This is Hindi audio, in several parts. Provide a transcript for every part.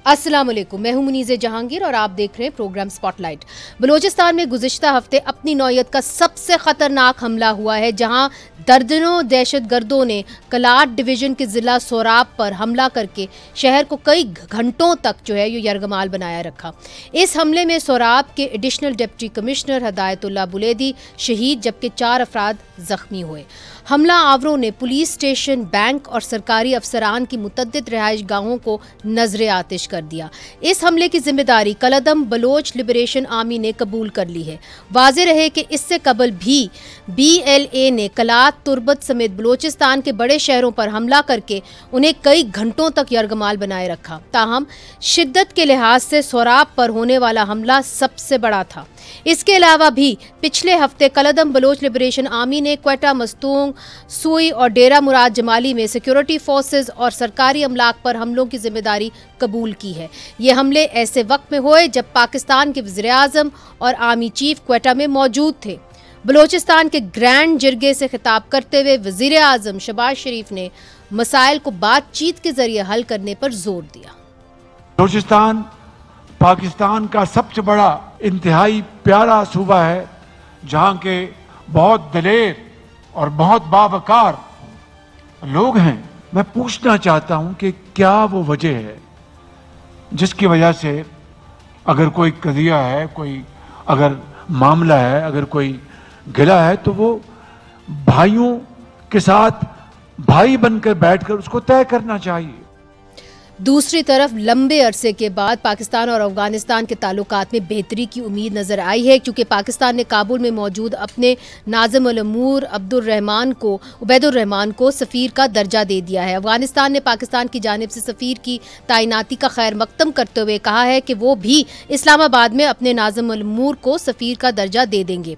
अस्सलाम वालेकुम, मैं हूं मुनीज़े जहांगीर और आप देख रहे हैं प्रोग्राम स्पॉटलाइट। बलूचिस्तान में गुज़िश्ता हफ्ते अपनी नौयत का सबसे ख़तरनाक हमला हुआ है, जहां दर्जनों दहशतगर्दों ने कलाट डिवीज़न के ज़िला सोराब पर हमला करके शहर को कई घंटों तक ये यरगमाल बनाया रखा। इस हमले में सोराब के एडिशनल डिप्टी कमिश्नर हदायतुल्लाह बुलेदी शहीद जबकि 4 अफराद ज़ख्मी हुए। हमला आवरों ने पुलिस स्टेशन, बैंक और सरकारी अफसरान की मुतद्दिद रिहाइश गाहों को नजरे आतिश कर दिया। इस हमले की जिम्मेदारी कलदम बलोच लिबरेशन आर्मी ने कबूल कर ली है। वाज़े रहे कि इससे कबल भी BLA ने कलात, तुर्बत समेत बलोचिस्तान के बड़े शहरों पर हमला करके उन्हें कई घंटों तक यरगमाल बनाए रखा। ताहम शिद्दत के लिहाज से सोराब पर होने वाला हमला सबसे बड़ा था। इसके अलावा भी पिछले हफ्ते कलदम बलोच लिबरेशन आर्मी ने क्वेटा, मस्तूंग, सुई और डेरा मुराद जमाली में सिक्योरिटी फोर्सेस और सरकारी अमलाक पर हमलों की जिम्मेदारी कबूल की है। ये हमले ऐसे वक्त में हुए जब पाकिस्तान के वज़ीर आज़म और आर्मी चीफ क्वेटा में मौजूद थे। बलोचिस्तान के ग्रैंड जिरगे से खिताब करते हुए वज़ीर आज़म शहबाज शरीफ ने मसाइल को बातचीत के जरिए हल करने पर जोर दिया। बलोचिस्तान पाकिस्तान का सबसे बड़ा इंतहाई प्यारा सूबा है, जहाँ के बहुत दलेर और बहुत बावकार लोग हैं। मैं पूछना चाहता हूँ कि क्या वो वजह है जिसकी वजह से अगर कोई कदिया है, कोई अगर मामला है, अगर कोई गिला है, तो वो भाइयों के साथ भाई बनकर बैठकर उसको तय करना चाहिए। दूसरी तरफ लंबे अरसे के बाद पाकिस्तान और अफगानिस्तान के ताल्लुकात में बेहतरी की उम्मीद नजर आई है, क्योंकि पाकिस्तान ने काबुल में मौजूद अपने नाज़िम अल अमूर उबैदुर्रहमान को सफ़ीर का दर्जा दे दिया है। अफगानिस्तान ने पाकिस्तान की जानिब से सफ़ीर की तैनाती का खैर मकदम करते हुए कहा है कि वो भी इस्लामाबाद में अपने नाज़िम अल अमूर को सफ़ीर का दर्जा दे देंगे।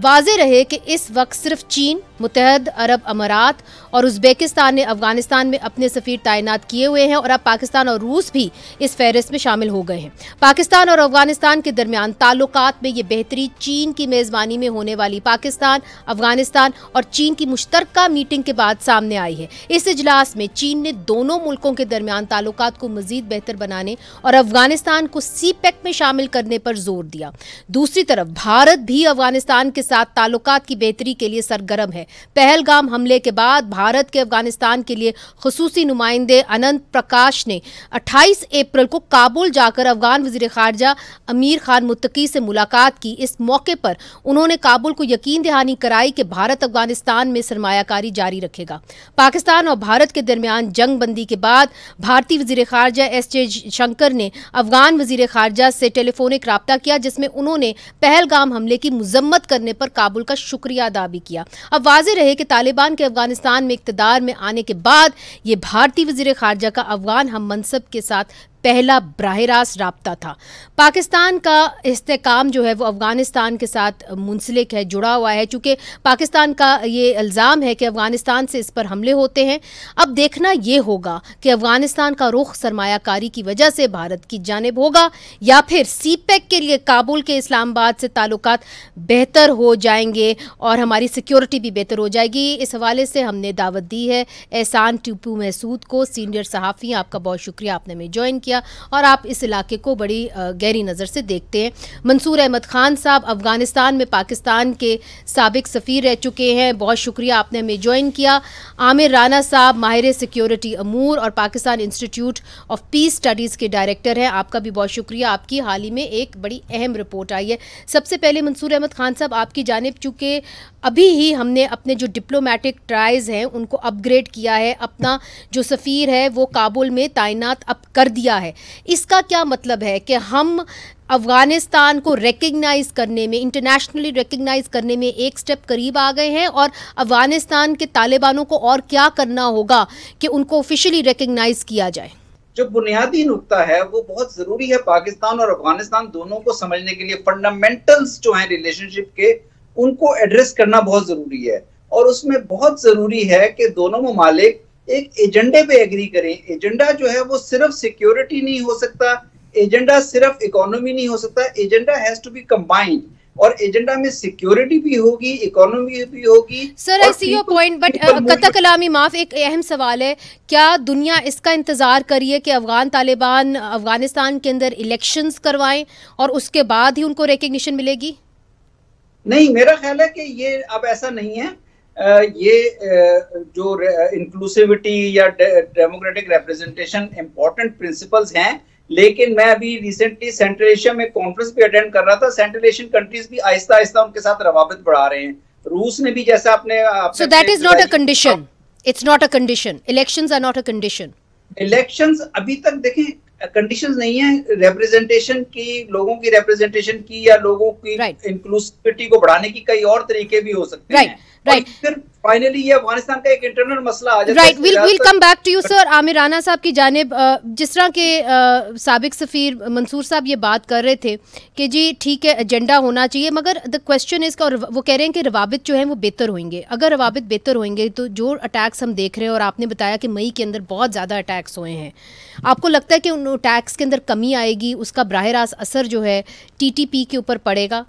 वाज़े रहे कि इस वक्त सिर्फ चीन, मुत्तहद अरब अमारात और उज़्बेकिस्तान ने अफगानिस्तान में अपने सफ़ीर तैनात किए हुए हैं और अब पाकिस्तान और रूस भी इस फहरिस्त में शामिल हो गए हैं। पाकिस्तान और अफगानिस्तान के दरमियान ताल्लुकात में ये बेहतरी चीन की मेज़बानी में होने वाली पाकिस्तान, अफगानिस्तान और चीन की मुश्तरका मीटिंग के बाद सामने आई है। इस इजलास में चीन ने दोनों मुल्कों के दरमियान ताल्लुकात को मजीद बेहतर बनाने और अफगानिस्तान को CPEC में शामिल करने पर जोर दिया। दूसरी तरफ भारत भी अफगानिस्तान के साथ ताल्लुकात की बेहतरी के लिए सरगर्म है। पहलगाम हमले के बाद भारत के अफगानिस्तान के लिए खुसूसी नुमाइंदे अनंत प्रकाश ने 28 अप्रैल को काबुल जाकर अफगान वज़ीर ख़ारजा अमीर खान मुत्तकी से मुलाकात की। इस मौके पर उन्होंने काबुल को यकीन दहानी कराई कि भारत अफगानिस्तान में सरमायाकारी जारी रखेगा। पाकिस्तान और भारत के दरमियान जंग बंदी के बाद भारतीय वज़ीर ख़ारजा S.J. शंकर ने अफगान वज़ीर ख़ारजा से टेलीफोनिक राब्ता किया, जिसमें उन्होंने पहलगाम हमले की मजम्मत करने पर काबुल का शुक्रिया अदा भी किया। अब वाज़े रहे कि तालिबान के अफगानिस्तान में इक़्तिदार में आने के बाद ये भारतीय वज़ीर ख़ारजा का अफगान हम मनसब के साथ पहला बराह रास्त राब्ता था। पाकिस्तान का इस्तेकाम जो है वो अफगानिस्तान के साथ मुंसलिक है, जुड़ा हुआ है, चूँकि पाकिस्तान का ये इल्ज़ाम है कि अफगानिस्तान से इस पर हमले होते हैं। अब देखना ये होगा कि अफगानिस्तान का रुख सरमायाकारी की वजह से भारत की जानिब होगा या फिर CPEC के लिए काबुल के इस्लामाबाद से ताल्लुकात बेहतर हो जाएंगे और हमारी सिक्योरिटी भी बेहतर हो जाएगी। इस हवाले से हमने दावत दी है एहसान टीपू महसूद को, सीनियर सहाफ़ी। आपका बहुत शुक्रिया, आपने हमें ज्वाइन किया और आप इस इलाके को बड़ी गहरी नज़र से देखते हैं। मंसूर अहमद खान साहब अफगानिस्तान में पाकिस्तान के साबिक सफ़ीर रह चुके हैं, बहुत शुक्रिया, आपने हमें ज्वाइन किया। आमिर राना साहब माहिर सिक्योरिटी अमूर और Pakistan institute of peace studies के डायरेक्टर हैं, आपका भी बहुत शुक्रिया। आपकी हाल ही में एक बड़ी अहम रिपोर्ट आई है। सबसे पहले मंसूर अहमद खान साहब, आपकी जानिब, चूँकि अभी ही हमने अपने जो डिप्लोमेटिक ट्राइज़ हैं उनको अपग्रेड किया है, अपना जो सफ़ीर है वो काबुल में तैनात अब कर दिया है, इसका क्या मतलब है कि हम अफ़गानिस्तान को रिकग्नाइज़ करने में, इंटरनेशनली रिकग्नाइज़ करने में एक स्टेप करीब आ गए हैं और अफ़गानिस्तान के तालिबानों को और क्या करना होगा कि उनको ऑफिशियली रिकग्नाइज़ किया जाए? जो बुनियादी नुक्ता है वो बहुत ज़रूरी है पाकिस्तान और अफ़गानिस्तान दोनों को समझने के लिए। फंडामेंटल्स जो हैं रिलेशनशिप के, उनको एड्रेस करना बहुत ज़रूरी है और उसमें बहुत ज़रूरी है कि दोनों ममालिक एक एजेंडे पे एग्री करें। एजेंडा जो है वो सिर्फ सिक्योरिटी नहीं हो सकता, एजेंडा सिर्फ इकोनॉमी नहीं हो सकता, agenda has to be combined. और एजेंडा में सिक्योरिटी भी होगी, इकोनॉमी भी होगी। Sir I see your point, but कतई कलामी माफ, एक अहम सवाल है, क्या दुनिया इसका इंतजार करिए कि अफगान तालिबान अफगानिस्तान के अंदर इलेक्शंस करवाएं और उसके बाद ही उनको रिकग्निशन मिलेगी? नहीं, मेरा ख्याल है कि ये अब ऐसा नहीं है। ये जो इंक्लूसिविटी या डेमोक्रेटिक रिप्रेजेंटेशन इंपॉर्टेंट प्रिंसिपल्स हैं, लेकिन मैं अभी रिसेंटली सेंट्रल एशिया में कॉन्फ्रेंस भी अटेंड कर रहा था। सेंट्रल एशियन कंट्रीज भी आहिस्ता आहिस्ता उनके साथ रवाबित बढ़ा रहे हैं। रूस ने भी, जैसा आपने so that is not a condition, it's not a condition, elections are not a condition. Elections अभी तक देखें कंडीशंस नहीं है रिप्रेजेंटेशन की, लोगों की रिप्रेजेंटेशन की या लोगों की इंक्लूसिविटी को बढ़ाने की कई और तरीके भी हो सकते हैं। राइट, फिर फाइनली ये अफगानिस्तान का एक इंटरनल मसला आ जाता है। Right, will come back to you sir. Aamir Rana sahab की जानिब जिस तरह के साबिक सफीर मंसूर साहब ये बात कर रहे थे कि जी ठीक है एजेंडा होना चाहिए, मगर द क्वेश्चन इज, और वो कह रहे हैं कि रवाबित जो है वो बेहतर होंगे। अगर रवाबित बेहतर होंगे तो जो अटैक्स हम देख रहे हैं, और आपने बताया कि मई के अंदर बहुत ज़्यादा अटैक्स हुए हैं, आपको लगता है कि उन अटैक्स के अंदर कमी आएगी, उसका बराह रास्त असर जो है TTP के ऊपर पड़ेगा?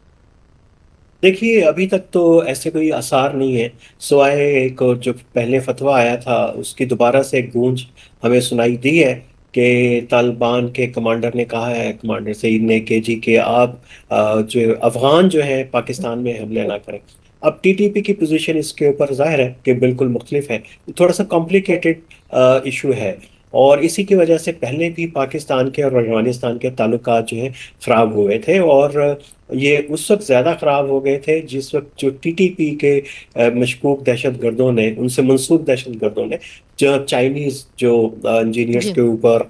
देखिए, अभी तक तो ऐसे कोई आसार नहीं है, सिवाय एक जो पहले फतवा आया था उसकी दोबारा से एक गूंज हमें सुनाई दी है कि तालिबान के कमांडर ने कहा है, कमांडर सईद ने, कि जी कि आप जो अफगान जो है पाकिस्तान में हमले ना करें। अब TTP की पोजीशन इसके ऊपर जाहिर है कि बिल्कुल मुख्तलिफ है, थोड़ा सा कॉम्प्लिकेटेड इशू है, और इसी की वजह से पहले भी पाकिस्तान के और अफगानिस्तान के ताल्लुकात जो है ख़राब हुए थे, और ये उस वक्त ज़्यादा ख़राब हो गए थे जिस वक्त जो TTP के मशकूक दहशत गर्दों ने, उनसे मंसूब दहशत गर्दों ने जो चाइनीज़ जो इंजीनियर्स के ऊपर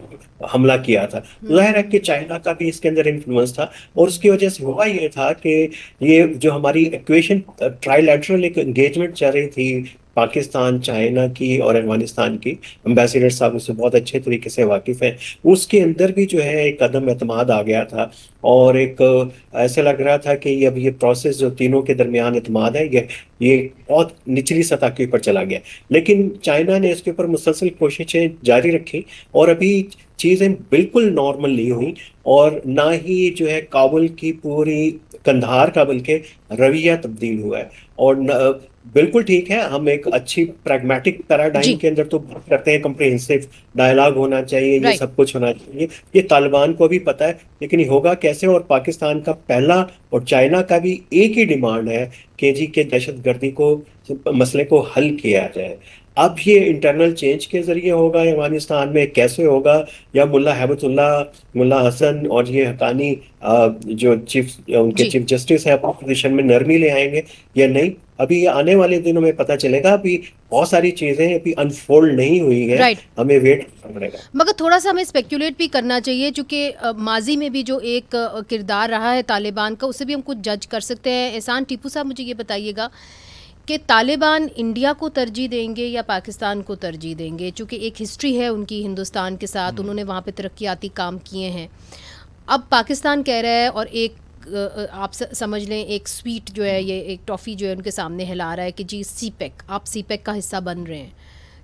हमला किया था। जाहिर है कि चाइना का भी इसके अंदर इन्फ्लुएंस था, और उसकी वजह से हुआ ये था कि ये जो हमारी इक्वेशन ट्राइलैटरल एक एंगेजमेंट चल रही थी पाकिस्तान, चाइना की और अफगानिस्तान की, एम्बेसडर साहब उससे बहुत अच्छे तरीके से वाकिफ़ हैं, उसके अंदर भी जो है एक कदम एतमाद आ गया था, और एक ऐसे लग रहा था कि अब ये प्रोसेस जो तीनों के दरमियान एतमाद है ये बहुत निचली सतह के ऊपर चला गया। लेकिन चाइना ने इसके ऊपर मुसलसल कोशिशें जारी रखी, और अभी चीज़ें बिल्कुल नॉर्मल नहीं हुई, और ना ही जो है काबुल की पूरी कंधार का बल्कि रवैया तब्दील हुआ है। और बिल्कुल ठीक है, हम एक अच्छी प्रैग्मेटिक पैराडाइम के अंदर तो बात करते हैं, कम्प्रिहेंसिव डायलॉग होना चाहिए, ये सब कुछ होना चाहिए, ये तालिबान को भी पता है, लेकिन ये होगा कैसे? और पाकिस्तान का पहला और चाइना का भी एक ही डिमांड है कि जी के दहशतगर्दी को मसले को हल किया जाए। अब ये इंटरनल चेंज के जरिए होगा अफगानिस्तान में, कैसे होगा, या मुल्ला हैबतुल्लाह, मुल्ला हसन और ये हकानी जो उनके चीफ जस्टिस है अपनी पोजीशन में नरमी ले आएंगे या नहीं, अभी ये आने वाले दिनों में पता चलेगा। अभी बहुत सारी चीजें अभी अनफोल्ड नहीं हुई है, हमें वेट करना पड़ेगा। मगर थोड़ा सा हमें स्पेक्युलेट भी करना चाहिए, चूंकि माजी में भी जो एक किरदार रहा है तालिबान का, उससे भी हम कुछ जज कर सकते हैं। एहसान टीपू साहब, मुझे ये बताइएगा कि तालिबान इंडिया को तरजीह देंगे या पाकिस्तान को तरजीह देंगे? चूँकि एक हिस्ट्री है उनकी हिंदुस्तान के साथ, उन्होंने वहाँ पे तरक्याती काम किए हैं। अब पाकिस्तान कह रहा है, और एक आप समझ लें एक स्वीट जो है, ये एक टॉफ़ी जो है उनके सामने हिला रहा है कि जी CPEC, आप CPEC का हिस्सा बन रहे हैं।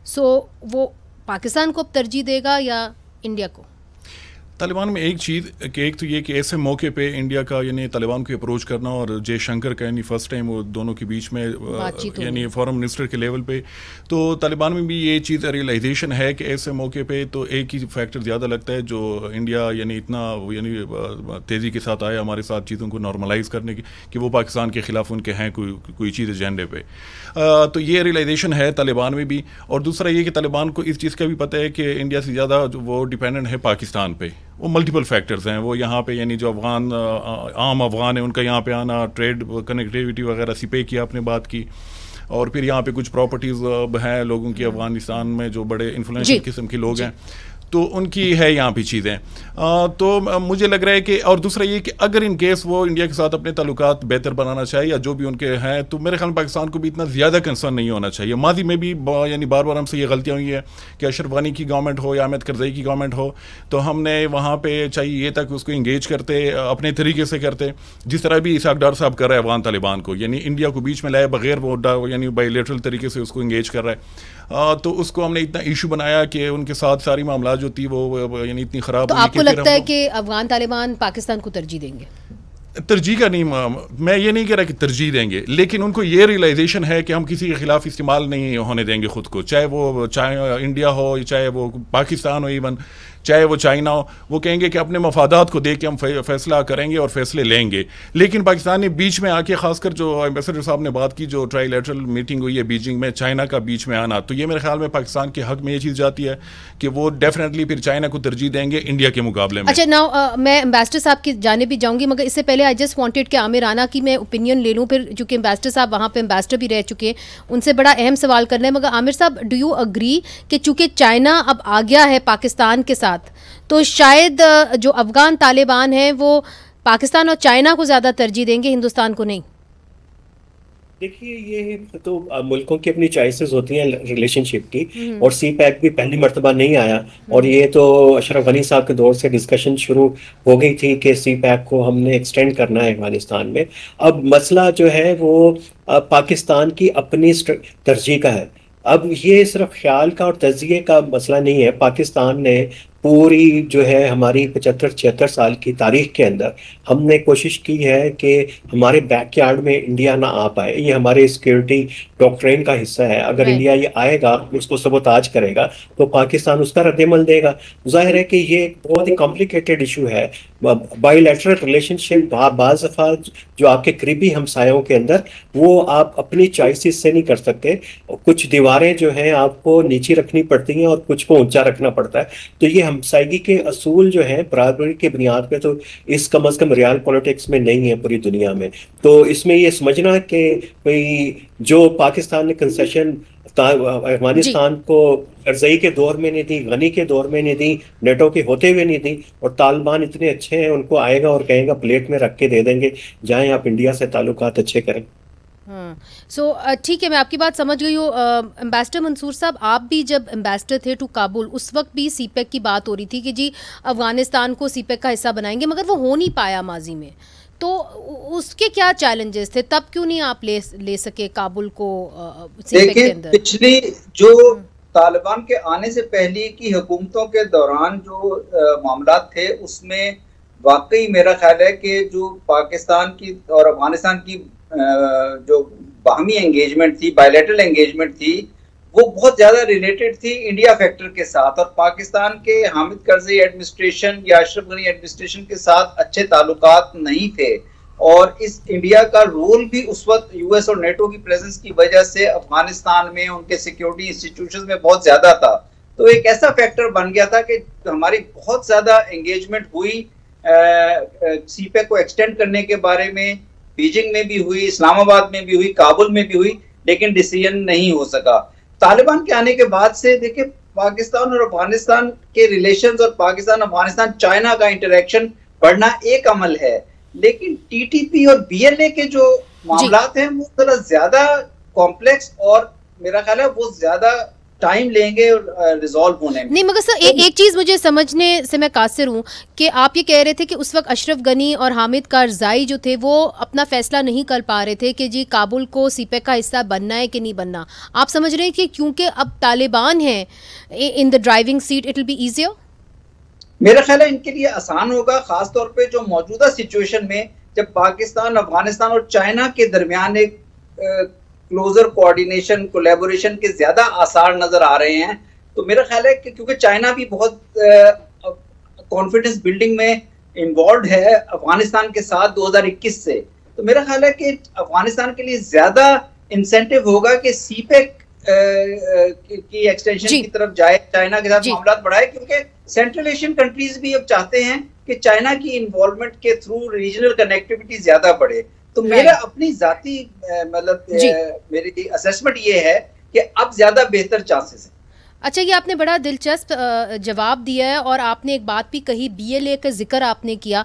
सो वो पाकिस्तान को अब तरजीह देगा या इंडिया को? तालिबान में एक चीज़ कि एक तो ये कि ऐसे मौके पे इंडिया का यानी तालिबान को अप्रोच करना, और जयशंकर का यानी फर्स्ट टाइम वो दोनों के बीच में यानी फॉरेन मिनिस्टर के लेवल पे, तो तालिबान में भी ये चीज़ रियलाइजेशन है कि ऐसे मौके पे तो एक ही फैक्टर ज़्यादा लगता है जो इंडिया यानी इतना यानी तेज़ी के साथ आया हमारे साथ चीज़ों को नॉर्मलाइज करने की, कि वो पाकिस्तान के ख़िलाफ़ उनके हैं कोई चीज़ एजेंडे पे। तो ये रियलाइजेशन है तालिबान में भी। और दूसरा ये कि तालिबान को इस चीज़ का भी पता है कि इंडिया से ज़्यादा वो डिपेंडेंट है पाकिस्तान पे। वो मल्टीपल फैक्टर्स हैं, वो यहाँ पे यानी जो आम अफगान है उनका यहाँ पे आना, ट्रेड कनेक्टिविटी वगैरह, CPEC की आपने बात की, और फिर यहाँ पे कुछ प्रॉपर्टीज़ हैं लोगों की अफगानिस्तान में जो बड़े इन्फ्लुएंशियल किस्म के लोग हैं, तो उनकी है यहाँ पे चीज़ें। तो मुझे लग रहा है कि, और दूसरा ये कि अगर इन केस वो इंडिया के साथ अपने ताल्लुकात बेहतर बनाना चाहिए या जो भी उनके हैं, तो मेरे ख्याल में पाकिस्तान को भी इतना ज़्यादा कंसर्न नहीं होना चाहिए। माजी में भी यानी बार बार हमसे ये गलतियाँ हुई है कि अशरफ गनी की गवर्नमेंट हो या अहमद करज़ई की गवर्नमेंट हो, तो हमने वहाँ पर चाहिए ये तक उसको इंगेज करते, अपने तरीके से करते, जिस तरह भी इसाक डार साहब कर रहे हैं अफगान तालिबान को, यानी इंडिया को बीच में लाए बगैर वो यानी बायलैटरल तरीके से उसको इंगेज कर रहा है। तो उसको हमने इतना इशू बनाया कि उनके साथ सारी मामला जो थी वो यानी इतनी ख़राब। तो आपको लगता है कि अफगान तालिबान पाकिस्तान को तरजीह देंगे? तरजीह का नहीं, मैं ये नहीं कह रहा कि तरजीह देंगे, लेकिन उनको ये रियलाइजेशन है कि हम किसी के खिलाफ इस्तेमाल नहीं होने देंगे खुद को, चाहे इंडिया हो, चाहे वो पाकिस्तान हो, इवन चाहे वो चाइना हो। वो कहेंगे कि अपने मफादात को देख के हम फैसला करेंगे और फैसले लेंगे। लेकिन पाकिस्तान ने बीच में आके, खासकर जो एम्बेसडर साहब ने बात की, जो ट्राइलेटरल मीटिंग हुई है बीजिंग में, चाइना का बीच में आना, तो ये मेरे ख्याल में पाकिस्तान के हक में ये चीज़ जाती है कि वो डेफिनेटली फिर चाइना को तरजीह देंगे इंडिया के मुकाबले में। अच्छा, नाउ मैं एम्बेसडर साहब की जानिब भी जाऊंगी, मगर इससे पहले आई जस्ट वांटेड कि आमिर राना की मैं ओपिनियन ले लूँ, फिर चूँकि एम्बेसडर साहब वहाँ पे एम्बेसडर भी रह चुके हैं, उनसे बड़ा अहम सवाल करना है। मगर आमिर साहब, डू यू अग्री कि चूँकि चाइना अब आ गया है पाकिस्तान के साथ, तो शायद जो अफगान तालिबान हैं वो पाकिस्तान और चाइना को ज़्यादा तरजीह देंगे, हिंदुस्तान को नहीं? देखिए, ये तो मुल्कों की अपनी चॉइसेस होती हैं रिलेशनशिप की, और सी पैक भी पहली मर्तबा नहीं आया, और ये तो अशरफ गनी साहब के दौर से डिस्कशन शुरू हो गई थी कि सी पैक को हमने एक्सटेंड करना है अफगानिस्तान में। अब मसला जो है वो पाकिस्तान की अपनी तरजीह का है। अब ये सिर्फ ख्याल का और तजिए का मसला नहीं है। पाकिस्तान ने पूरी जो है हमारी 75-76 साल की तारीख के अंदर हमने कोशिश की है कि हमारे बैकयार्ड में इंडिया ना आ पाए। ये हमारे सिक्योरिटी डॉक्ट्रिन का हिस्सा है। अगर इंडिया ये आएगा, उसको सबोताज करेगा, तो पाकिस्तान उसका रद्देमल देगा। जाहिर है कि ये एक बहुत ही कॉम्प्लिकेटेड इशू है। बायलैटरल रिलेशनशिप बाज़ दफ़ा जो आपके करीबी हमसायों के अंदर, वो आप अपनी चॉइसेस से नहीं कर सकते। कुछ दीवारें जो हैं आपको नीची रखनी पड़ती हैं और कुछ को ऊंचा रखना पड़ता है। तो ये हमसायगी के असूल जो हैं बराबरी की बुनियाद पे, तो इस कम अज़ कम रियल पॉलिटिक्स में नहीं है पूरी दुनिया में। तो इसमें ये समझना कि कोई जो पाकिस्तान ने कंसेशन अफगानिस्तान को करज़ई के दौर में नहीं दी, गनी के दौर में नहीं दी, नेटो के होते हुए नहीं दी, और तालिबान इतने अच्छे हैं, उनको आएगा और कहेगा प्लेट में रख के दे देंगे, जाएं आप इंडिया से ताल्लुकात अच्छे करें। सो ठीक है, मैं आपकी बात समझ गई हूँ। एम्बेसडर मंसूर साहब, आप भी जब एम्बेसडर थे टू काबुल, उस वक्त भी सीपेक की बात हो रही थी कि जी अफगानिस्तान को सीपेक का हिस्सा बनाएंगे, मगर वो हो नहीं पाया माजी में। तो उसके क्या चैलेंजेस थे? तब क्यों नहीं आप ले सके काबुल को सीपेक के अंदर? पिछली जो तालिबान के आने से पहले की हुकूमतों के दौरान जो मामला थे, उसमें वाकई मेरा ख्याल है कि जो पाकिस्तान की और अफगानिस्तान की जो बाहमी एंगेजमेंट थी, बायलैटरल एंगेजमेंट थी, वो बहुत ज्यादा रिलेटेड थी इंडिया फैक्टर के साथ। और पाकिस्तान के हामिद करज़ई एडमिनिस्ट्रेशन या अशरफ गनी एडमिनिस्ट्रेशन के साथ अच्छे ताल्लुकात नहीं थे, और इस इंडिया का रोल भी उस वक्त यूएस और नेटो की प्रेजेंस की वजह से अफगानिस्तान में उनके सिक्योरिटी इंस्टीट्यूशंस में बहुत ज्यादा था। तो एक ऐसा फैक्टर बन गया था कि हमारी बहुत ज्यादा एंगेजमेंट हुई सीपेक को एक्सटेंड करने के बारे में, बीजिंग में भी हुई, इस्लामाबाद में भी हुई, काबुल में भी हुई, लेकिन डिसीजन नहीं हो सका। तालिबान के आने के बाद से देखिए, पाकिस्तान और अफगानिस्तान के रिलेशंस और पाकिस्तान अफगानिस्तान चाइना का इंटरेक्शन बढ़ना एक अमल है, लेकिन टीटीपी और बीएलए के जो मामलात हैं वो थोड़ा ज्यादा कॉम्प्लेक्स और मेरा ख्याल है वो ज्यादा टाइम लेंगे रिजॉल्व होने में। नहीं, मगर सर एक चीज मुझे समझने से मैं कासिर हूँ कि आप ये कह रहे थे कि उस वक्त अशरफ गनी और हामिद करज़ई जो थे वो अपना फैसला नहीं कर पा रहे थे कि जी काबुल को सीपेक का हिस्सा बनना है कि नहीं बनना। आप समझ रहे हैं कि क्योंकि अब तालिबान है in the driving seat, it will be easier? मेरा ख्याल है इनके लिए आसान होगा, खासतौर पे जो मौजूदा सिचुएशन में जब पाकिस्तान, अफगानिस्तान और चाइना के दरमियान एक क्लोजर कोऑर्डिनेशन, कोलैबोरेशन के ज्यादा आसार नजर आ रहे हैं। तो मेरा ख्याल है कि क्योंकि चाइना भी बहुत कॉन्फिडेंस बिल्डिंग में इन्वॉल्व है अफगानिस्तान के साथ 2021 से, तो मेरा ख्याल है कि अफगानिस्तान के लिए ज्यादा इंसेंटिव होगा कि सीपेक की एक्सटेंशन की तरफ जाए, चाइना के साथ मामला बढ़ाए, क्योंकि सेंट्रल एशियन कंट्रीज भी अब चाहते हैं कि चाइना की इन्वॉल्वमेंट के थ्रू रीजनल कनेक्टिविटी ज्यादा बढ़े। तो मेरा अपनी जाती मतलब मेरी असेसमेंट ये है कि अब ज्यादा बेहतर चांसेस है। अच्छा, ये आपने बड़ा दिलचस्प जवाब दिया है, और आपने एक बात भी कही, बीएलए का जिक्र आपने किया।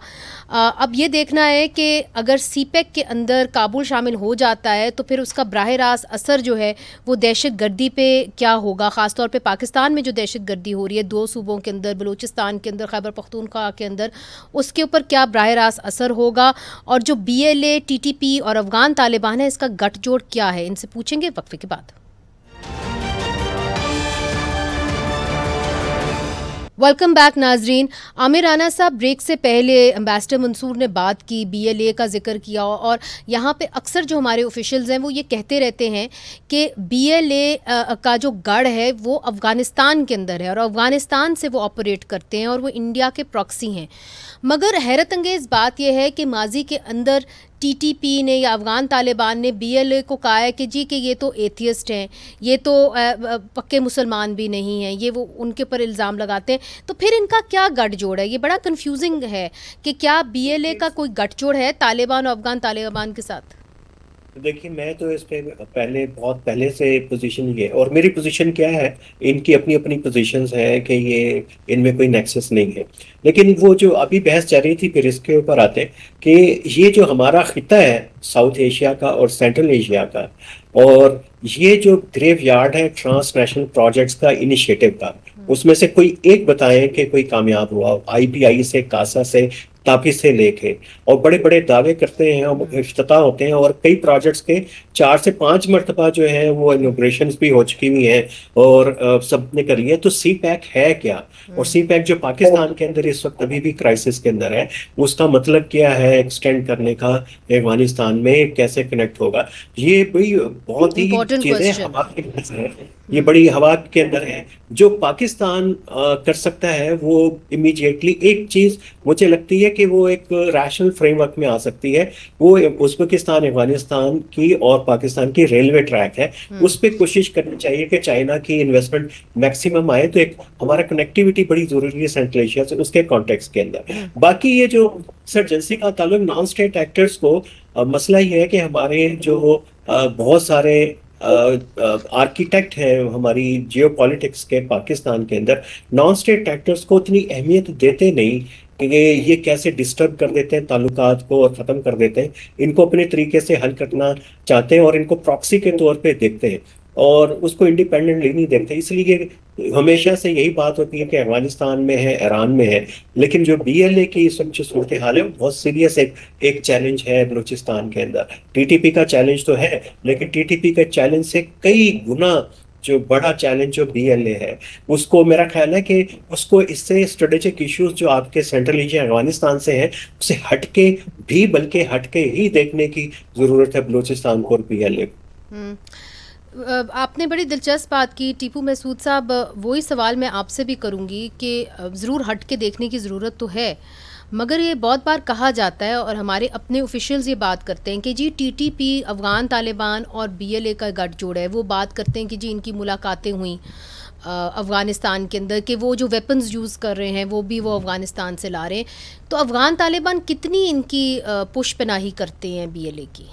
अब ये देखना है कि अगर सीपेक के अंदर काबुल शामिल हो जाता है तो फिर उसका बराह रास्त असर जो है वो दहशत गर्दी पे क्या होगा, ख़ासतौर पे पाकिस्तान में जो दहशत गर्दी हो रही है 2 सूबों के अंदर, बलूचिस्तान के अंदर, खैबर पख्तूनख्वा के अंदर, उसके ऊपर क्या बराह रास्त असर होगा, और जो बीएलए, टीटीपी और अफगान तालिबान है इसका गठजोड़ क्या है, इनसे पूछेंगे वक्फे के बाद। वेलकम बैक नाजरीन। आमिर राना साहब, ब्रेक से पहले एम्बेसडर मंसूर ने बात की, BLA का जिक्र किया और यहाँ पे अक्सर जो हमारे ऑफिशियल्स हैं वो ये कहते रहते हैं कि BLA का जो गढ़ है वो अफ़गानिस्तान के अंदर है और अफ़गानिस्तान से वो ऑपरेट करते हैं और वो इंडिया के प्रॉक्सी हैं। मगर हैरत अंगेज़ बात यह है कि माजी के अंदर TTP ने या अफ़गान तालिबान ने BLA को कहा है कि जी कि ये तो एथियस्ट हैं, ये तो पक्के मुसलमान भी नहीं हैं, ये वो उनके ऊपर इल्ज़ाम लगाते हैं। तो फिर इनका क्या गठजोड़ है? ये बड़ा कंफ्यूजिंग है कि क्या BLA का कोई गठजोड़ है तालिबान और अफ़गान तालिबान के साथ? देखिए, मैं तो इस पे बहुत पहले से पोजीशन ये, और मेरी पोजीशन क्या है, इनकी अपनी अपनी पोजीशंस है कि ये इनमें कोई नेक्सस नहीं है। लेकिन वो जो अभी बहस चल रही थी, फिर इसके ऊपर आते हैं कि ये जो हमारा खिता है साउथ एशिया का और सेंट्रल एशिया का, और ये जो ग्रेव यार्ड है ट्रांसनेशनल प्रोजेक्ट्स का, इनिशिएटिव का, उसमें से कोई एक बताएं कि कोई कामयाब हुआ। IPI से, कासा से, तापी से लेके, और बड़े बड़े दावे करते हैं और इफ्तिताह होते हैं, और कई प्रोजेक्ट्स के 4 से 5 मरतबा जो है वो इनॉग्रेशंस भी हो चुकी हुई हैं और सबने करी है। तो CPEC है क्या? और CPEC जो पाकिस्तान के अंदर इस वक्त अभी भी क्राइसिस के अंदर है, उसका मतलब क्या है एक्सटेंड करने का? अफगानिस्तान में कैसे कनेक्ट होगा? ये भी बहुत ही चीजें हमारे है, ये बड़ी हवा के अंदर है। जो पाकिस्तान कर सकता है वो इमीडिएटली एक चीज मुझे लगती है कि वो एक रैशनल फ्रेमवर्क में आ सकती है, वो उज़्बेकिस्तान अफगानिस्तान की और पाकिस्तान की रेलवे ट्रैक है, उस पर कोशिश करनी चाहिए कि चाइना की इन्वेस्टमेंट मैक्सिमम आए। तो एक हमारा कनेक्टिविटी बड़ी जरूरी है सेंट्रल एशिया से, उसके कॉन्टेक्स्ट के अंदर। बाकी ये जो इंसर्जेंसी का ताल्लुक नॉन स्टेट एक्टर्स को, मसला ये है कि हमारे जो बहुत सारे आर्किटेक्ट है हमारी जियोपॉलिटिक्स के पाकिस्तान के अंदर, नॉन स्टेट एक्टर्स को उतनी अहमियत देते नहीं कि ये कैसे डिस्टर्ब कर देते हैं ताल्लुकात को और ख़त्म कर देते हैं। इनको अपने तरीके से हल करना चाहते हैं और इनको प्रॉक्सी के तौर पे देखते हैं और उसको इंडिपेंडेंटली नहीं देखते। इसलिए हमेशा से यही बात होती है कि अफगानिस्तान में है, ईरान में है, लेकिन जो BLA की इस वक्त जो सूरत हाल है बहुत सीरियस एक चैलेंज है बलूचिस्तान के अंदर। TTP का चैलेंज तो है, लेकिन TTP के चैलेंज से कई गुना जो बड़ा चैलेंज जो BLA है, उसको मेरा ख्याल है कि उसको इससे स्ट्रेटेजिक इश्यूज जो आपके सेंट्रल एशिया अफगानिस्तान से हैं उससे हटके भी, बल्कि हटके ही देखने की जरूरत है बलूचिस्तान को और BLA को। आपने बड़ी दिलचस्प बात की टीपू महसूद साहब, वही सवाल मैं आपसे भी करूंगी कि ज़रूर हट के देखने की ज़रूरत तो है, मगर ये बहुत बार कहा जाता है और हमारे अपने ऑफिशियल्स ये बात करते हैं कि जी TTP अफ़गान तालिबान और BLA का गठजोड़ है। वो बात करते हैं कि जी इनकी मुलाकातें हुई अफ़गानिस्तान के अंदर, कि वो जो वेपन्स यूज़ कर रहे हैं वो भी वो अफ़गानिस्तान से ला रहे हैं। तो अफ़गान तालिबान कितनी इनकी पुश पनाही करते हैं BLA की?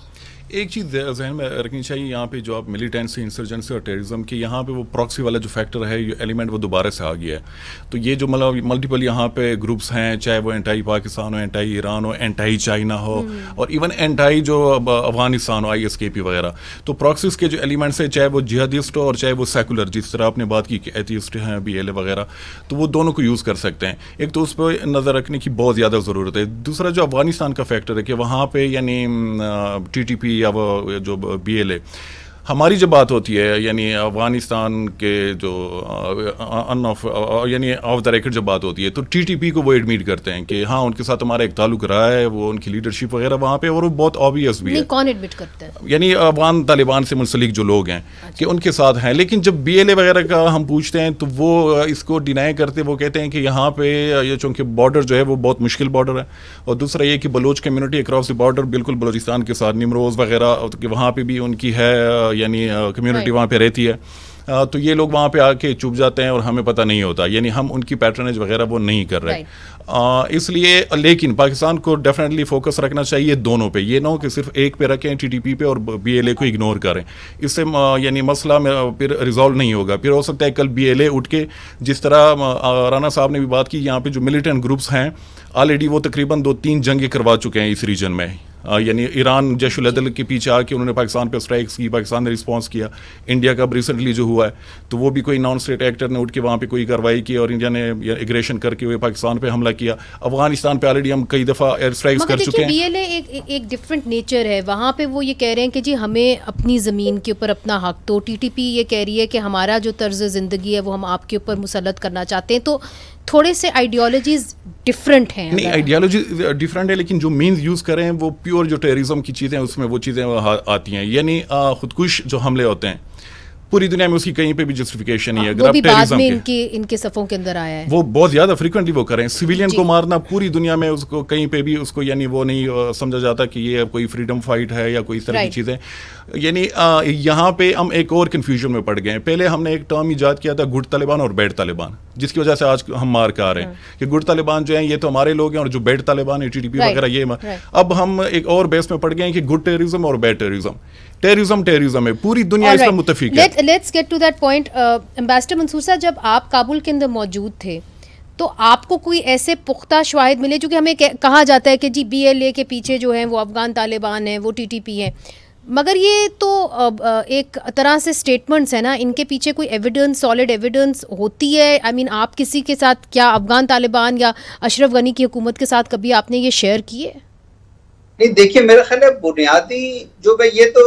एक चीज़ जहन में रखनी चाहिए यहाँ पे, जो आप मिलिटेंसी, इंसर्जेंसी और टेररिज्म के यहाँ पे वो प्रॉक्सी वाला जो फैक्टर है, ये एलिमेंट वो दोबारा से आ गया है। तो ये जो मतलब मल्टीपल यहाँ पे ग्रुप्स हैं, चाहे वो एंटाई पाकिस्तान हो, एंटाई ईरान हो, एंटाई चाइना हो और इवन एंटाई जो अफगानिस्तान हो, ISKP वगैरह, तो प्रॉक्सीज के जो एलिमेंट्स है, चाहे वो जिहादिस्ट हो और चाहे वो सेकुलर, जिस तरह आपने बात की कि एथियस्ट हैं BLA वगैरह, तो वो दोनों को यूज़ कर सकते हैं। एक तो उस पर नज़र रखने की बहुत ज़्यादा ज़रूरत है। दूसरा जो अफगानिस्तान का फैक्टर है कि वहाँ पर यानी TTP या वो जो BLA, हमारी जब बात होती है यानी अफगानिस्तान के जो यानी ऑफ द रिकॉर्ड जब बात होती है, तो TTP को वो एडमिट करते हैं कि हाँ उनके साथ हमारा एक ताल्लुक रहा है, वो उनकी लीडरशिप वगैरह वहाँ पे, और वो बहुत ऑब्वियस भी है। कौन एडमिट करता है? यानी अफगान तालिबान से मुंसलिक जो लोग हैं कि उनके साथ हैं। लेकिन जब BLA वगैरह का हम पूछते हैं तो वो इसको डिनाई करते, वो कहते हैं कि यहाँ पे ये चूँकि बॉर्डर जो है वो बहुत मुश्किल बॉर्डर है, और दूसरा ये कि Baloch community across the border बिल्कुल बलोचिस्तान के साथ, निमरोज़ वगैरह कि वहाँ पर भी उनकी है यानी कम्युनिटी वहाँ पे रहती है। तो ये लोग वहाँ पे आके चुप जाते हैं और हमें पता नहीं होता, यानी हम उनकी पैटर्नेज वगैरह वो नहीं कर रहे। इसलिए लेकिन पाकिस्तान को डेफिनेटली फोकस रखना चाहिए दोनों पे, ये ना हो कि सिर्फ एक पे रखें TTP पे और BLA को इग्नोर करें। इससे यानी मसला फिर रिजॉल्व नहीं होगा। फिर हो सकता है कल BLA उठ के, जिस तरह राना साहब ने भी बात की, यहाँ पे जो मिलिटेंट ग्रुप्स हैं ऑलरेडी वो तकरीबन 2-3 जंगें करवा चुके हैं इस रीजन में, यानी ईरान जैशुल अदल के पीछे आके उन्होंने पाकिस्तान पे स्ट्राइक्स की, पाकिस्तान ने रिस्पांस किया। इंडिया का अब रिसेंटली जो हुआ है तो वो भी कोई नॉन स्टेट एक्टर ने उठ के वहाँ पे कोई कार्रवाई की और इंडिया ने एग्रेशन करके हुए पाकिस्तान पे हमला किया। अफगानिस्तान पे ऑलरेडी हम कई दफ़ा एयर स्ट्राइक्स कर चुके हैं। बीएलए एक डिफरेंट नेचर है, वहाँ पे वो ये कह रहे हैं कि जी हमें अपनी ज़मीन के ऊपर अपना हक, तो टीटीपी ये कह रही है कि हमारा जो तर्ज ज़िंदगी है वो हम आपके ऊपर मुसल्लत करना चाहते हैं। तो थोड़े से आइडियोलॉजीज डिफरेंट हैं। नहीं, आइडियोलॉजी डिफरेंट है, लेकिन जो मीन्स यूज़ कर रहे हैं वो प्योर जो टेररिज्म की चीज़ें उसमें वो चीज़ें आती हैं। यानी खुदकुश जो हमले होते हैं पूरी दुनिया में उसकी कहीं पे भी जस्टिफिकेशन नहीं है। वो भी बाद में इनके सफ़ों के अंदर आया है, वो बहुत ज़्यादा फ्रीक्वेंटली वो करें। सिविलियन को मारना पूरी दुनिया में उसको कहीं पे भी उसको यानी वो नहीं समझा जाता कि ये कोई फ्रीडम फाइट है या कोई इस तरह की चीज़ें। यानी यहाँ पे हम एक और कन्फ्यूजन में पड़ गए हैं। पहले हमने एक टर्म ईजाद किया था गुड तालिबान और बैड तालिबान, जिसकी वजह से आज हम मार खा रहे हैं कि गुड तालिबान जो है ये तो हमारे लोग हैं और जो बैड तालिबान है टीटीपी वगैरह ये। अब हम एक और बेस में पड़ गए हैं कि गुड टेररिज्म और बैड टेररिज्म। टेररिज्म है, पूरी दुनिया इस पर मुत्तफिक है। Let's get to that point. Ambassador Mansoor sahab, जब आप काबुल के अंदर मौजूद थे तो आपको कोई ऐसे पुख्ता शवाहिद मिले? क्योंकि हमें कहा जाता है कि जी बीएलए के पीछे जो है वो अफगान तालिबान है, वो टीटीपी है, मगर ये तो एक तरह से स्टेटमेंट्स है ना, इनके पीछे कोई एविडेंस, सॉलिड एविडेंस होती है? आई मीन आप किसी के साथ, क्या अफगान तालिबान या अशरफ गनी की हुकूमत के साथ कभी आपने ये शेयर किए? नहीं, देखिए मेरा ख्याल है बुनियादी जो है ये तो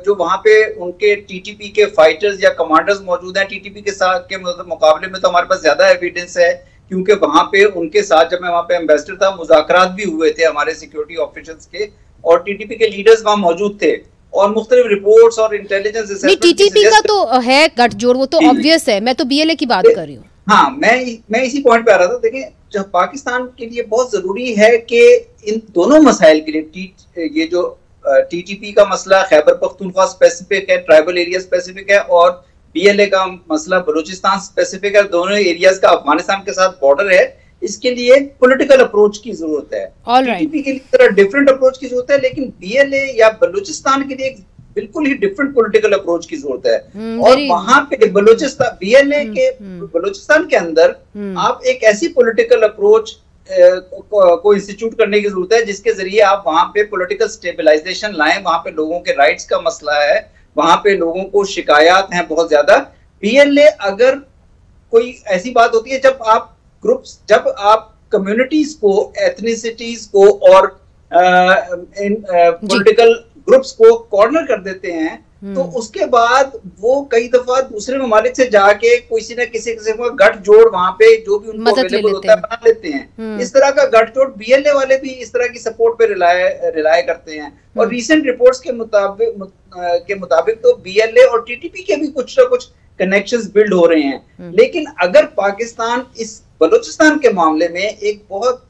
जो वहाँ पे उनके टीटीपी के फाइटर्स या कमांडर्स मौजूद हैं, टीटीपी के साथ के मुकाबले में तो हमारे पास ज्यादा एविडेंस है, क्योंकि वहाँ पे उनके साथ जब मैं वहाँ पे एम्बेसडर था मुज़ाकरात भी हुए थे हमारे सिक्योरिटी ऑफिसर्स के, और टीटीपी के लीडर्स वहाँ मौजूद थे और मुख्तलिफ रिपोर्ट्स और इंटेलिजेंस। टीटीपी का तो है गठजोड़, वो तो ऑब्वियस है, मैं तो बीएलए की बात कर रही हूँ। हाँ, मैं इसी पॉइंट पे आ रहा था। देखिए, जब पाकिस्तान के लिए बहुत जरूरी है कि इन दोनों मसाइल के लिए ये जो टीटीपी का मसला खैबर पख्तूनख्वा स्पेसिफिक है, ट्राइबल एरिया स्पेसिफिक है, और बीएलए का मसला बलूचिस्तान स्पेसिफिक है, दोनों एरियाज का अफगानिस्तान के साथ बॉर्डर है, इसके लिए पॉलिटिकल अप्रोच की जरूरत है। टीटीपी के लिए तरह डिफरेंट अप्रोच की जरूरत है, लेकिन बीएलए या बलूचिस्तान के लिए बिल्कुल ही डिफरेंट पॉलिटिकल अप्रोच की जरूरत है। और वहां पे बलूचिस्तान, बीएलए के बलूचिस्तान के अंदर आप एक ऐसी पॉलिटिकल अप्रोच को इंस्टीट्यूट करने की जरूरत है जिसके जरिए आप वहां पे पॉलिटिकल स्टेबलाइजेशन लाएं। वहां पे लोगों के राइट्स का मसला है, वहां पे लोगों को शिकायत हैं बहुत ज्यादा। बीएलए अगर कोई ऐसी बात होती है जब आप ग्रुप्स, जब आप कम्युनिटीज को, एथनिसिटीज को और पॉलिटिकल ग्रुप्स को कॉर्नर कर देते हैं, तो उसके बाद वो कई दफा दूसरे ममालिक से जाके किसी न किसी किस्म का गठजोड़ वहां पे जो भी उनको अवेलेबल होता है बना लेते हैं। इस तरह का गठजोड़ बीएलए वाले भी इस तरह की सपोर्ट पे रिलाय करते हैं। और रीसेंट रिपोर्ट्स के मुताबिक तो बीएलए और टीटीपी के भी कुछ ना कुछ कनेक्शंस बिल्ड हो रहे हैं। लेकिन अगर पाकिस्तान इस बलूचिस्तान के मामले में एक बहुत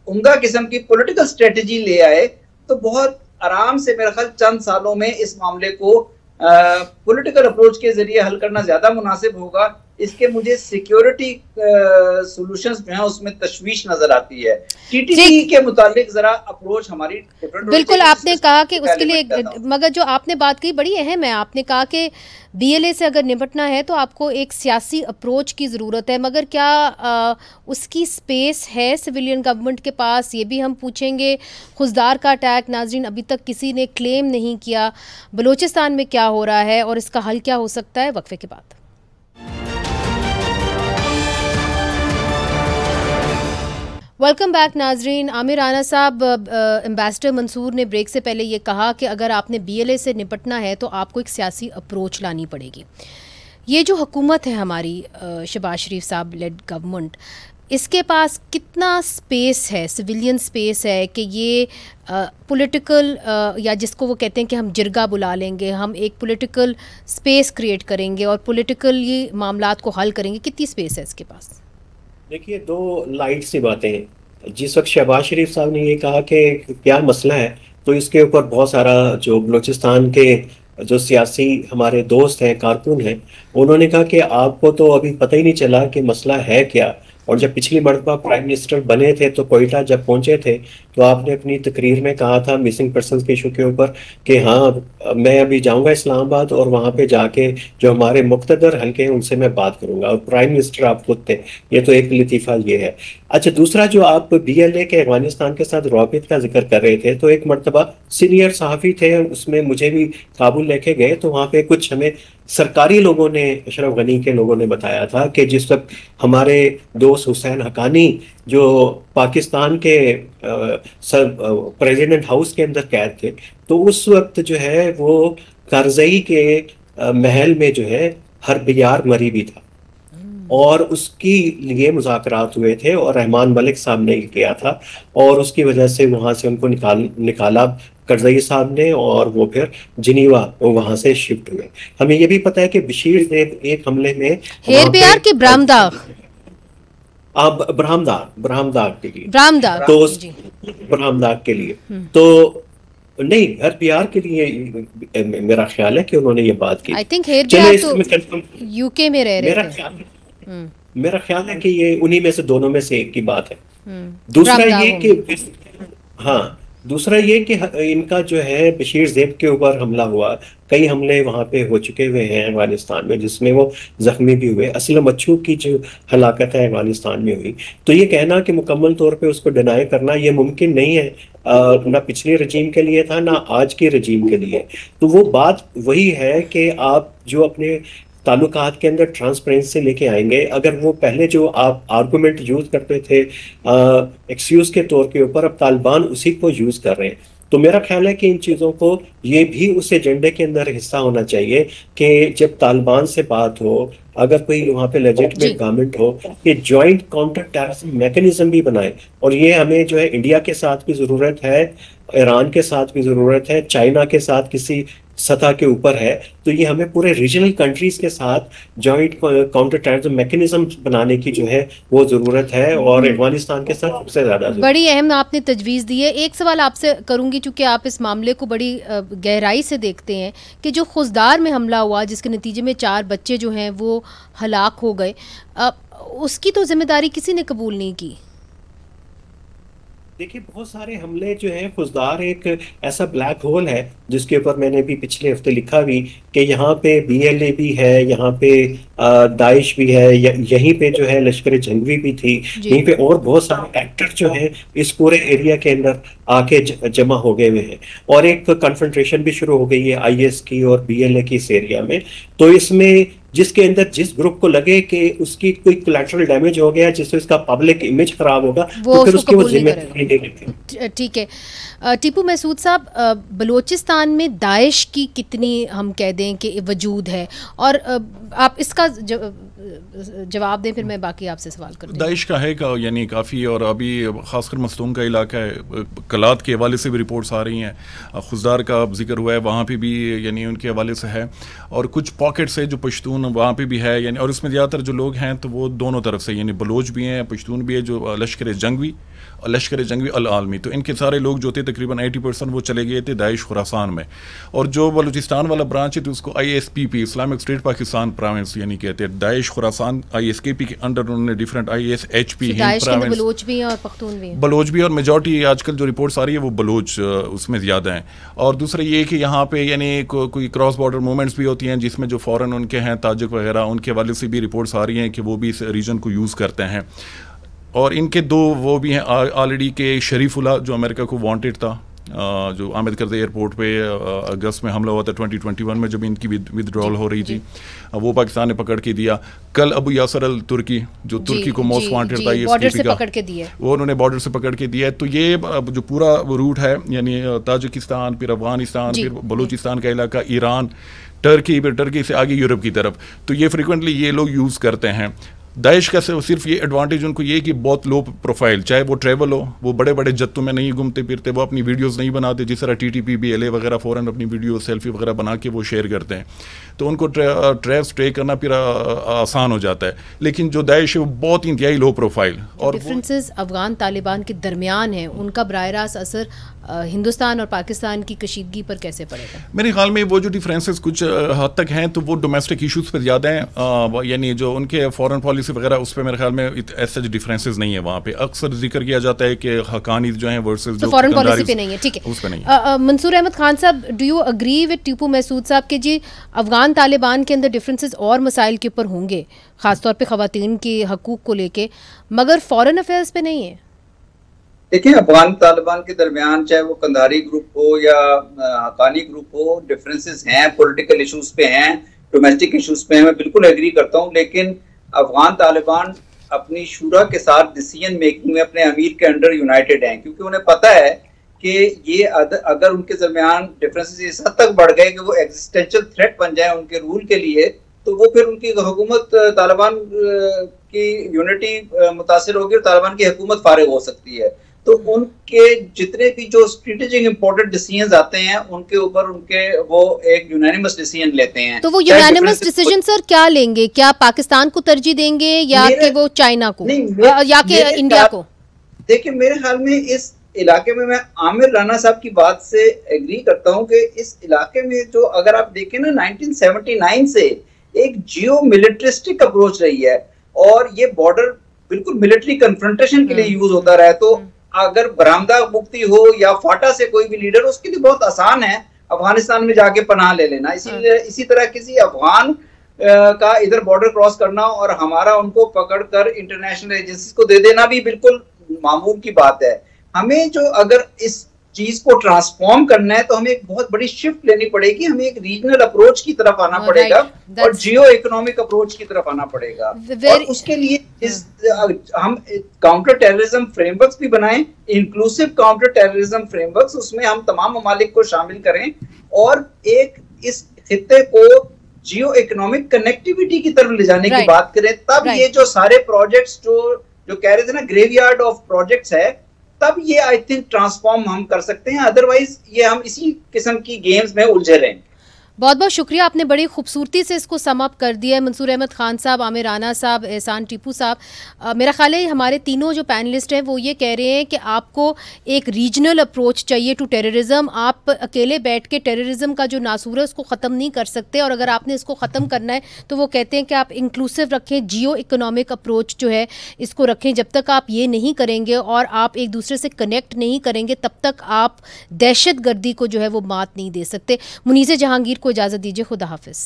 उम्दा किस्म की पॉलिटिकल स्ट्रेटेजी ले आए तो बहुत आराम से मेरा ख्याल चंद सालों में इस मामले को पॉलिटिकल अप्रोच के जरिए हल करना ज्यादा मुनासिब होगा। इसके मुझे सिक्योरिटी सॉल्यूशंस जो हैं उसमें तशवीश नजर आती है। टीटीपी के मुतालिक जरा अप्रोच हमारी डिफरेंट। बिल्कुल, आपने कहा कि उसके लिए, मगर जो आपने बात की बड़ी अहम है। आपने कहा कि बीएलए से अगर निपटना है तो आपको एक सियासी अप्रोच की ज़रूरत है, मगर क्या उसकी स्पेस है सिविलियन गवर्नमेंट के पास? ये भी हम पूछेंगे। खुजदार का अटैक, नाजरीन, अभी तक किसी ने क्लेम नहीं किया। बलूचिस्तान में क्या हो रहा है और इसका हल क्या हो सकता है? वक्फे के बाद। वेलकम बैक नाजरीन। आमिर राना साहब, एम्बेसडर मंसूर ने ब्रेक से पहले ये कहा कि अगर आपने बीएलए से निपटना है तो आपको एक सियासी अप्रोच लानी पड़ेगी। ये जो हुकूमत है हमारी, शहबाज शरीफ साहब लेड गवर्नमेंट, इसके पास कितना स्पेस है, सिविलियन स्पेस है कि ये पॉलिटिकल या जिसको वो कहते हैं कि हम जिरगा बुला लेंगे, हम एक पॉलिटिकल स्पेस क्रिएट करेंगे और पॉलिटिकली मामलात को हल करेंगे? कितनी स्पेस है इसके पास? देखिए, दो लाइट सी बातें हैं। जिस वक्त शहबाज शरीफ साहब ने ये कहा कि क्या मसला है, तो इसके ऊपर बहुत सारा जो बलूचिस्तान के जो सियासी हमारे दोस्त हैं, कारकुन हैं, उन्होंने कहा कि आपको तो अभी पता ही नहीं चला कि मसला है क्या। और जब पिछली मरतबा प्राइम मिनिस्टर बने थे तो कोयटा जब पहुंचे थे तो आपने अपनी तकरीर में कहा था मिसिंग पर्सन के इशू के ऊपर कि हाँ मैं अभी जाऊंगा इस्लामाबाद और वहां पे जाके जो हमारे मुख्तदर हल्के हैं उनसे मैं बात करूंगा, और प्राइम मिनिस्टर आप खुद थे। ये तो एक लतीफ़ा ये है। अच्छा, दूसरा जो आप BLA के अफगानिस्तान के साथ रॉबित का जिक्र कर रहे थे, तो एक मरतबा सीनियर सहाफ़ी थे, उसमें मुझे भी काबुल लेके गए तो वहाँ पे कुछ हमें सरकारी लोगों ने, अशरफ गनी के लोगों ने बताया था कि जिस वक्त हमारे दोस्त हुसैन हकानी जो पाकिस्तान के प्रेसिडेंट हाउस के अंदर कैद थे, तो उस वक्त जो है वो करजई के महल में जो है हरबियार मरी भी था और उसकी लिए मुज़ाकरात हुए थे और रहमान मलिक साहब ने किया था और उसकी वजह से वहां से उनको निकाला करजई साहब ने और वो फिर जिनीवा वहां से शिफ्ट हुए। हमें ये भी पता है कि बशीर ज़ेब एक हमले में हेरबियार के ब्रामदाग ब्रामदाग के लिए तो ब्रामदाग के लिए तो नहीं, हरबियार के लिए मेरा ख्याल है कि उन्होंने ये बात की। आई थिंक हेरबियार तो यूके में रह रहे थे। मेरा ख्याल है कि ये उन्हीं में से दोनों में से एक की बात है। दूसरा ये कि इनका जो है बशीर ज़ेब के ऊपर हमला हुआ, कई हमले वहाँ पे हो चुके हुए हैं अफगानिस्तान में जिसमें वो जख्मी भी हुए। असलम मच्छू की जो हलाकत है अफगानिस्तान में हुई, तो ये कहना कि मुकम्मल तौर पे उसको डिनाई करना ये मुमकिन नहीं है, ना पिछले रजीम के लिए था ना आज के रजीम के लिए। तो वो बात वही है कि आप जो अपने ताल्लुकात के अंदर ट्रांसपेरेंसी लेके आएंगे, अगर वो पहले जो आप आर्गूमेंट यूज करते थे एक्सक्यूज के तौर के ऊपर, अब तालिबान उसी को यूज कर रहे हैं। तो मेरा ख्याल है कि इन चीज़ों को ये भी उस एजेंडे के अंदर हिस्सा होना चाहिए कि जब तालिबान से बात हो, अगर कोई वहाँ पे लेजिटिमेट गवर्नमेंट हो, कि जॉइंट काउंटर टेररिज्म मैकेनिज्म भी बनाए। और ये हमें जो है इंडिया के साथ भी ज़रूरत है, ईरान के साथ भी ज़रूरत है, चाइना के साथ किसी सतह के ऊपर है, तो ये हमें पूरे रीजनल कंट्रीज के साथ जॉइंट काउंटर टेररिज्म मैकेनिज्म बनाने की जो है वो ज़रूरत है और अफगानिस्तान के साथ सबसे ज़्यादा बड़ी अहम आपने तजवीज़ दी है। एक सवाल आपसे करूंगी, चूंकि आप इस मामले को बड़ी गहराई से देखते हैं, कि जो खुजदार में हमला हुआ जिसके नतीजे में 4 बच्चे जो हैं वो हलाक हो गए, उसकी तो जिम्मेदारी किसी ने कबूल नहीं की। देखिए, बहुत सारे हमले जो हैं, खुजदार एक ऐसा ब्लैक होल है जिसके ऊपर मैंने भी पिछले हफ्ते लिखा भी कि यहाँ पे BLA भी है, यहाँ पे दाइश भी है, यहीं पे जो है लश्कर जंगवी भी थी, यहीं पे और बहुत सारे एक्टर जो हैं इस पूरे एरिया के अंदर आके जमा हो गए हुए हैं और एक कन्फ्रंट्रेशन भी शुरू हो गई है IS की और BLA की इस एरिया में। तो इसमें जिसके अंदर जिस ग्रुप को लगे कि उसकी कोई कोलैटरल डैमेज हो गया, जिससे उसका पब्लिक इमेज खराब होगा, तो फिर उसकी वो जिम्मेदारी नहीं लेते। ठीक है टीपू महसूद साहब, बलूचिस्तान में दाइश की कितनी हम कह दें कि वजूद है, और आप इसका जवाब दें, फिर मैं बाकी आपसे सवाल करूँ। दाइश का है यानी काफ़ी, और अभी खासकर मस्तूम का इलाका है, कलात के हवाले से भी रिपोर्ट्स आ रही हैं, खुजदार का जिक्र हुआ है, वहाँ पे भी यानी उनके हवाले से है, और कुछ पॉकेट्स है जो पश्तून वहाँ पे भी है यानी, और इसमें ज़्यादातर जो लोग हैं तो वो दोनों तरफ से यानी बलोच भी हैं, पश्तून भी है, जो लश्कर जंगवी अल आलमी, तो इनके सारे लोग जो थे तकरीबन 80% वो चले गए थे दाइश खुरासान में। और जो बलूचिस्तान वाला ब्रांच है तो उसको ISPP Islamic state Pakistan province यानी कहते हैं, दाइश खुरासान ISKP के अंडर उन्होंने डिफरेंट ISHP बलोच भी हैं और पख्तून भी हैं, बलोच भी, और मेजॉरिटी आजकल जो रिपोर्ट्स आ रही है वो बलोच उसमें ज़्यादा हैं। और दूसरा ये कि यहाँ पे यानी कोई क्रॉस बॉर्डर मूवमेंट्स भी होती हैं जिसमें जो फ़ौरन उनके हैं ताजिक वगैरह, उनके हवाले से भी रिपोर्ट्स आ रही हैं कि वो भी इस रीजन को यूज़ करते हैं। और इनके 2 वो भी हैं ऑलरेडी के शरीफुल्लाह जो अमेरिका को वांटेड था, जो आमिर करज़ई एयरपोर्ट पे अगस्त में हमला हुआ था 2021 में जब इनकी विदड्रॉल हो रही थी, वो पाकिस्तान ने पकड़ के दिया। कल अबू यासर अल तुर्की जो तुर्की को मोस्ट वांटेड था ISKP का, वो उन्होंने बॉर्डर से पकड़ के दिया है। तो ये जो पूरा रूट है यानी ताजिकिस्तान, फिर अफगानिस्तान, फिर बलूचिस्तान का इलाका, ईरान, टर्की, फिर टर्की से आगे यूरोप की तरफ, तो ये फ्रिक्वेंटली ये लोग यूज़ करते हैं। दाइश का सिर्फ ये एडवांटेज उनको ये कि बहुत लो प्रोफाइल, चाहे वो ट्रैवल हो, वो बड़े बड़े जत्तों में नहीं घूमते फिरते, वो अपनी वीडियोस नहीं बनाते, जिस तरह TTP BLA वगैरह फ़ौरन अपनी वीडियो सेल्फी वगैरह बना के वो शेयर करते हैं, तो उनको ट्रेक करना फिर आसान हो जाता है। लेकिन जो दाइश है वो बहुत इंतहाई लो प्रोफाइल, और डिफरेंसेस अफगान तालिबान के दरमियान है, उनका बराह रास्त असर हिंदुस्तान और पाकिस्तान की कशीदगी पर कैसे पड़ेगा? मेरे ख्याल में वो जो डिफरेंसेस कुछ हद तक हैं तो वो डोमेस्टिक इश्यूज पर ज़्यादा हैं, यानी जो उनके फॉरेन पॉलिसी वगैरह उस पर मेरे ख्याल में ऐसे डिफरेंसेस नहीं है। वहाँ पे अक्सर जिक्र किया जाता है कि हकानी जो है वर्सेस जो फॉरेन पॉलिसी पे नहीं है, ठीक है, उस पे नहीं है। Mansoor Ahmad Khan sahab, do you agree with Tipu Mahsud sahab के जी अफगान तालिबान के अंदर डिफरेंसेस और मसाइल के ऊपर होंगे, खासतौर पे ख़वातीन के हकूक़ को लेके, मगर फॉरेन अफेयर्स पे नहीं है? देखिए, अफगान तालिबान के दरमियान चाहे वो कंधारी ग्रुप हो या हकानी ग्रुप हो, डिफरेंसेस हैं, पॉलिटिकल इश्यूज पे हैं, डोमेस्टिक इश्यूज पे हैं, मैं बिल्कुल एग्री करता हूँ। लेकिन अफगान तालिबान अपनी शूरा के साथ डिसीजन मेकिंग में अपने अमीर के अंडर यूनाइटेड हैं, क्योंकि उन्हें पता है कि ये अगर उनके दरमियान डिफरेंसेस इस हद तक बढ़ गए कि वो एग्जिस्टेंशियल थ्रेट बन जाए उनके रूल के लिए, तो वो फिर उनकी हुकूमत तालिबान की यूनिटी मुतासिर होगी और तालिबान की हुकूमत फारिग हो सकती है। तो उनके जितने भी जो स्ट्रेटेजिक इंपॉर्टेंट डिसीजंस आते हैं उनके ऊपर उनके वो एक यूनानिमस डिसीजन लेते हैं। तो वो यूनानिमस डिसीजन सर क्या लेंगे? क्या पाकिस्तान को तरजीह देंगे या कि वो चाइना को या कि इंडिया को? देखिए, मेरे ख्याल में इस इलाके में मैं आमिर राना साहब की बात से एग्री करता हूं कि इस इलाके में जो अगर आप देखें ना 1979 से एक जियो मिलिट्रिस्टिक अप्रोच रही है और ये बॉर्डर बिल्कुल मिलिट्री कन्फ्रंटेशन के लिए यूज होता रहा है। तो अगर बरामदा मुक्ति हो या फाटा से कोई भी लीडर, उसके लिए बहुत आसान है अफगानिस्तान में जाके पनाह ले लेना। इसी तरह किसी अफगान का इधर बॉर्डर क्रॉस करना और हमारा उनको पकड़कर इंटरनेशनल एजेंसीज को दे देना भी बिल्कुल मामूल की बात है। हमें जो अगर इस चीज को ट्रांसफॉर्म करना है तो हमें एक बहुत बड़ी शिफ्ट लेनी पड़ेगी, हमें एक रीजनल अप्रोच की तरफ आना पड़ेगा और जियो इकोनॉमिक अप्रोच की तरफ आना पड़ेगा। और उसके लिए हम काउंटर टेररिज्म फ्रेमवर्क्स भी बनाएं, इंक्लूसिव काउंटर टेररिज्म फ्रेमवर्क्स, उसमें हम तमाम ममालिक को शामिल करें और एक इस खित्ते को जियो इकोनॉमिक कनेक्टिविटी की तरफ ले जाने की बात करें। तब ये जो सारे प्रोजेक्ट्स जो कह रहे थे ना ग्रेवयार्ड ऑफ प्रोजेक्ट्स है, तब ये आई थिंक ट्रांसफॉर्म हम कर सकते हैं। अदरवाइज ये हम इसी किस्म की गेम्स में उलझे रहें। बहुत बहुत शुक्रिया, आपने बड़ी खूबसूरती से इसको सम अप कर दिया है। मंसूर अहमद खान साहब, आमिर राना साहब, एहसान टीपू साहब, मेरा ख्याल है हमारे तीनों जो पैनलिस्ट हैं वो ये कह रहे हैं कि आपको एक रीजनल अप्रोच चाहिए टू टेररिज्म। आप अकेले बैठ के टेररिज्म का जो नासूर है उसको ख़त्म नहीं कर सकते, और अगर आपने इसको ख़त्म करना है तो वो कहते हैं कि आप इंक्लूसिव रखें, जियो इकोनॉमिक अप्रोच जो है इसको रखें। जब तक आप ये नहीं करेंगे और आप एक दूसरे से कनेक्ट नहीं करेंगे तब तक आप दहशत गर्दी को जो है वो मात नहीं दे सकते। मुनीज़ जहांगीर को इजाज़त दीजिए, खुदा हाफिज़।